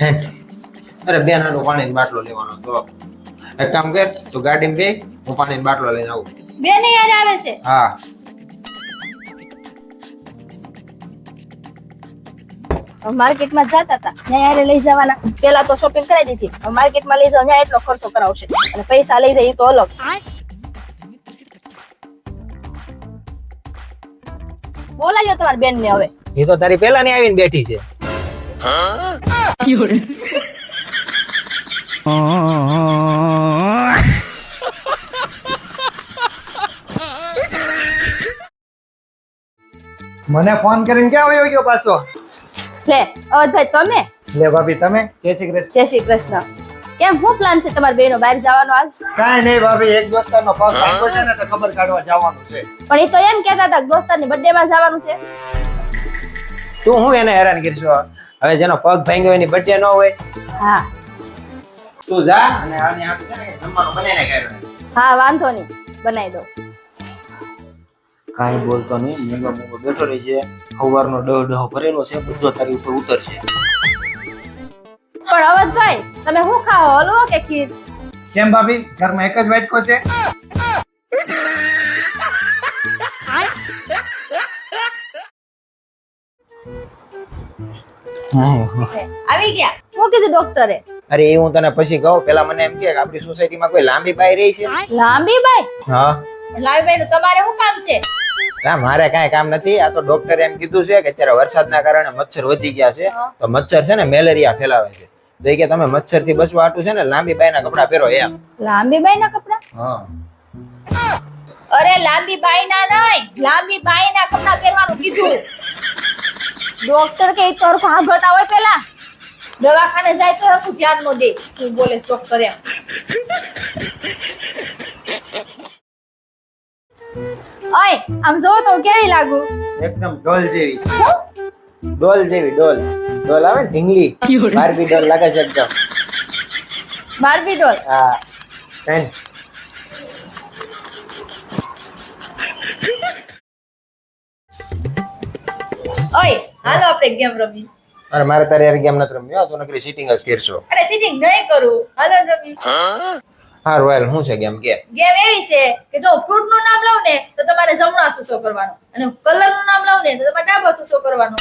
અરે બેન હાટુ પાણીની બાટલો લેવાનો તો એક કામ કર તું ગાડીમાં બે હું પાણીની બાટલો લઈને આવું બેન યાર આવે છે. હા માર્કેટમાં જતા હતા ત્યાં યારે લઈ જવાના પેલા તો શોપિંગ કરાવી દીધી માર્કેટમાં લઈ જાવ ત્યાં એટલો ખર્ચો કરાવશે અને પૈસા લઈ જાય એ તો અલગ. બોલાજો તમારી બેન ને હવે. એ તો તારી પેલા ની આવીને બેઠી છે. મને ફોન કરીને ક્યાં વયો ગયો પાછો? લે અવધભાઈ તમે લે ભાભી તમે જય શ્રી કૃષ્ણ. જય શ્રી કૃષ્ણ. કેમ શું પ્લાન છે તમારા બેનો બહાર જવાનો આજ? કાંઈ નહીં ભાભી, એક દોસ્તારનો પગ ભાંગ્યો છે ને તો ખબર કાઢવા જવાનું છે. પણ એ તો એમ કહેતા હતા કે દોસ્તારની બર્થડે માં જવાનું છે. તું હું એને હેરાન કરશો? હવે જેનો પગ ભાંગ્યો એની બર્થડે ન હોય. હા તું જા અને આની હાટુ છે ને જમવાનું બનાવીને ખાય. હા વાંધો નહીં બનાવી દો. કાંઈ બોલતો નહીં, મૂંગો મૂંગો બેઠો રહી છે. સવારનો ડહ ભરેલો છે, બધો તારી ઉપર ઉતરશે. પણ અવધભાઈ તમે શું ખાઓ, હલવો કે ખીર? કેમ ભાભી, ઘરમાં એક જ વાટકો છે? આવી ગયા? શું કીધું ડોક્ટરે? અરે એ હું તને પછી કહું, પેલા મને એમ કે આપણી સોસાયટીમાં કોઈ લાંબી બાઈ રહી છે? લાંબી બાઈ? હા. લાંબી બાઈ નું તમારે શું કામ છે? ના મારે કાંઈ કામ નથી. આ તો ડોક્ટરે એમ કીધું છે કે અત્યારે વરસાદના કારણે મચ્છર વધી ગયા છે, તો મચ્છર છે ને મેલેરિયા ફેલાવે છે. તો એ કે તમે મચ્છર થી બચવા હાટુ છે ને લાંબી બાઈના કપડા પહેરો એમ. લાંબી બાઈ ના કપડા? હા. અરે લાંબી બાઈ ના નહીં, લાંબી બાઈ ના કપડા પહેરવાનું કીધું. ડોક્ટર કે તો સાંભળતા હોય પેલા દવાખાને જાય તો હરખું ધ્યાન નો દે. તું બોલે ડોક્ટર એમ. ઓય આમ જો તો કેવી લાગુ? એકદમ ડોલ જેવી. ડોલ જેવી ડોલ. ડોલ આવે ને ઢીંગલી, બાર્બી ડોલ લાગે છે એકદમ. બાર્બી ડોલ? હા. એન ઓય હાલો આપણે ગેમ રમી. અરે મારે તારે યાર ગેમ નથી રમ્યો, તું નકરી સીટિંગ જ કરશો. અરે સીટિંગ નહીં કરું, હાલો રમી. હા રોયલ શું છે ગેમ કે? ગેમ એવી છે કે જો ફ્રૂટ નું નામ લઉં ને તો તમારે જમણો હાથ ઊંચો કરવાનો અને કલર નું નામ લઉં ને તો તમારે ડાબો હાથ ઊંચો કરવાનો.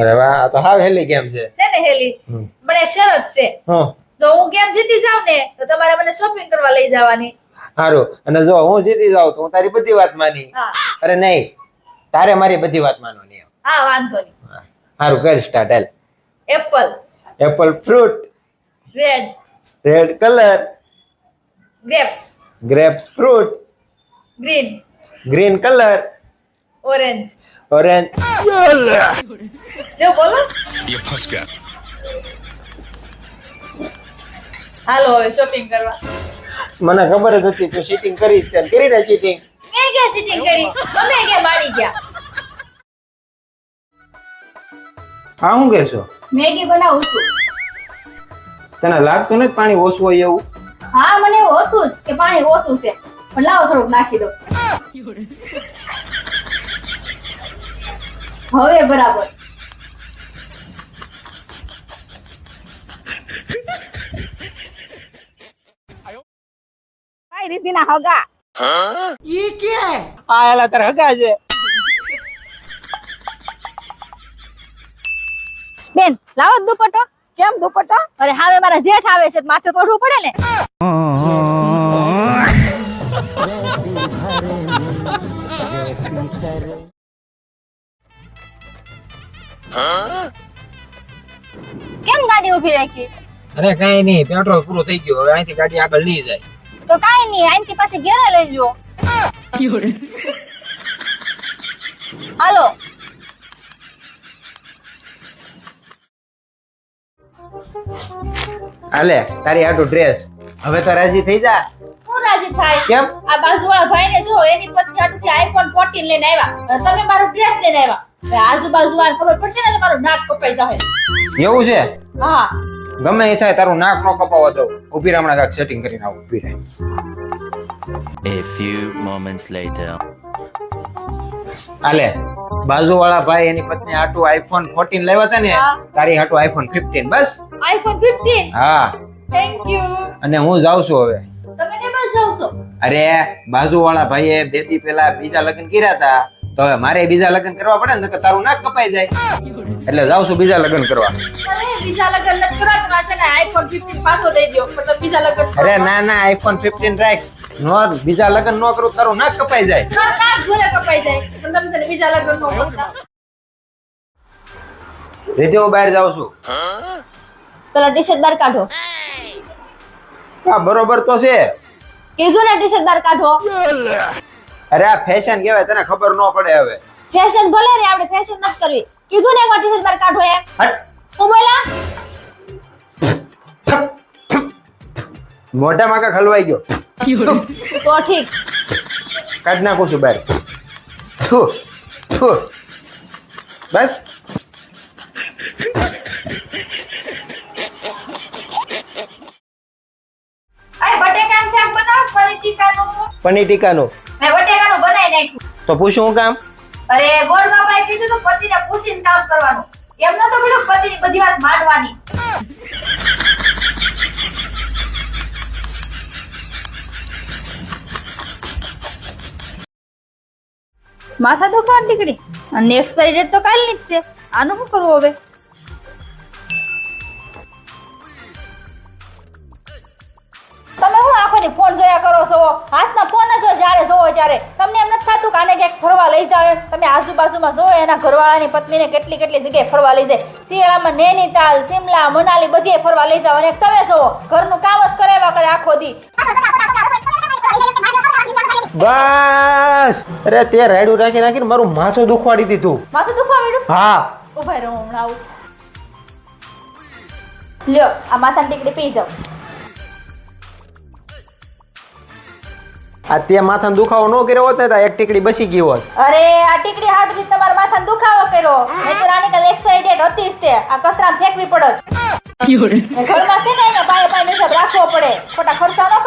અરે વાહ, આ તો હાવ હેલી ગેમ છે. છે ને હેલી? પણ એક શરત છે, હું જો હું ગેમ જીતી જાઉં ને તો તમારે મને શોપિંગ કરવા લઈ જવાની. સારું, અને જો હું જીતી જાઉં તો હું તારી બધી વાત માની. હા અરે નહીં, તારે મારી બધી વાત માનવાની. હા વાંધો નહીં. સારું કર સ્ટાર્ટ. હેલ. Apple, apple fruit, red, red colour, grapes, grapes fruit, green, green colour, orange. Orange. જો બોલો. હાલો હવે શોપિંગ કરવા. મને ખબર જ હતી તું સીટિંગ કરીશ, ત્યારે કરીને સીટિંગ. મેં ક્યાં સીટિંગ કરી, તમે ક્યાં મારી ગયા? હા શું કહેશો? મેગી બનાવું છું. તને લાગતું નથી પાણી ઓછું હોય એવું? હા મને એવું હતું જ કે પાણી ઓછું છે, પણ લાવો થોડુંક નાખી દો. હવે બરાબર. કઈ રીતના હગા? ઈ કે આ એલા તાર હગા છે. બેન લાવો દુપટ્ટો. કેમ દુપટ્ટો? અરે હાવે મારા જેઠ આવે છે, માથે તોડવું પડે ને. કેમ ગાડી ઊભી રાખી? અરે કઈ નહીં, પેટ્રોલ પૂરું થઈ ગયું, હવે અહીંથી ગાડી આગળ નહીં જાય. તો કાઈ નહીં, અહીંથી પાછી ઘેરે લઈ લો. હાલો. હાલે તારી આટું ડ્રેસ. હવે તો રાજી થઈ જા. હું રાજી થાય? કેમ? આ બાજુવાળા ભાઈને જો એની પત્ની હાટુથી આઈફોન 14 લઈને આવ્યા અને તમે મારો ડ્રેસ લઈને આવ્યા. હવે આજુબાજુ વાળાને ખબર પડશે ને તો મારું નાક કપાઈ જશે. એવું છે? હા ગમે એ થાય, તારું નાક નો કપાવવા દઉં. ઉભી રહે, હમણાં કાંઈક સેટિંગ કરીને આવું. ઉભી રહે. A few moments later. હાલે બાજુવાળા ભાઈ એની પત્ની હાટુ આઈફોન 14 લાવ્યા હતા ને, હા. તારી હાટુ આઈફોન 15. બસ આઈફોન 15. હા થેન્ક યુ. અને હું જાઉં છું હવે. તમે કે બાજુ જાવ છો? અરે બાજુવાળા ભાઈએ બેટી પેલા બીજા લગ્ન કર્યા હતા, તો હવે મારે બીજા લગ્ન કરવા પડે ને, નકર તારું નાક કપાઈ જાય. એટલે જાઉં છું બીજા લગ્ન કરવા. અરે બીજા લગન નથી કરવા, તમારે છે ને આઈફોન 15 પાછો દઈ દો, પણ તમે બીજા લગન કરો. અરે ના ના, આઈફોન 15 રાખ. નો બીજા લગ્ન નો કરું, તારું નાક કપાઈ જાય. ના ના ભલે કપાઈ જાય, પણ તમે છે ને બીજા લગન નો કરતા. રીતે હું બહાર જાઉં છું. પેલા ટી-શર્ટ બાર કાઢો. હા બરોબર તો છે. કીધું ને ટી-શર્ટ બાર કાઢો. અરે આ ફેશન કહેવાય, તને ખબર ન પડે હવે. ફેશન ભલે રે, આપણે ફેશન નથી કરવી. કીધું ને એકવાર ટી-શર્ટ બાર કાઢો એમ. હટ. હું બોલા? મોઢામાં કાંઈક હલવાઈ ગયો. તો ઠીક. કાઢ નાખું છું બહાર. થુ, થુ. બસ. અરે બટેકાનું શાક બનાવ, પનીર ટીકાનું. પનીર ટીકાનું મેં બટેકાનું બનાવી નાખ્યું. તો પૂછું હું કામ? અરે ગોળ બાપાએ કીધું તો પતિને પૂછીને કામ કરવાનું. એમ નતો કીધું પતિની બધી વાત માનવાની. માથા દુખવા નીકળી અને એક્સપાયરી ડેટ તો કાલની જ છે. આનું શું કરવું હવે? તમે હું આખો દી ફોન જોયા કરો છો? હાથમાં ફોન જ હોય જ્યારે જોવો ત્યારે. તમને એમ નથી થતું કે આને ક્યાંક ફરવા લઈ જાવ એમ? તમે આજુબાજુમાં જોવો એના ઘરવાળાની પત્નીને કેટલી કેટલી જગ્યાએ ફરવા લઈ જાય. શિયાળામાં નૈનીતાલ, સિમલા, મનાલી બધીએ ફરવા લઈ જાવ, અને તમે જોવો ઘરનું કામ જ કરાવ્યા કરે આખો દી. બસ. અરે તે રાયડું રાખી નાખીને મારું માથું દુખવાડી દીધું. માથું દુખવા માંડ્યું? હા. ઉભા રહો, હમણાં આવું. લ્યો આ માથાની ટીકડી પી જાવ. આ તે માથાનો દુખાવો ન કર્યો હોત ને તો એક ટીકડી બસી ગઈ હોત. અરે આ ટીકડી હાટથી તમારા માથાનો દુખાવો કર્યો. નહીંતર આની કાલ એક્સપાયરી ડેટ હતી જ તે. આ કચરામાં ફેંકવી પડત. ઘરમાં છે ને એને પાયે પાયે હિસાબ રાખવો પડે. ખોટા ખર્ચા ન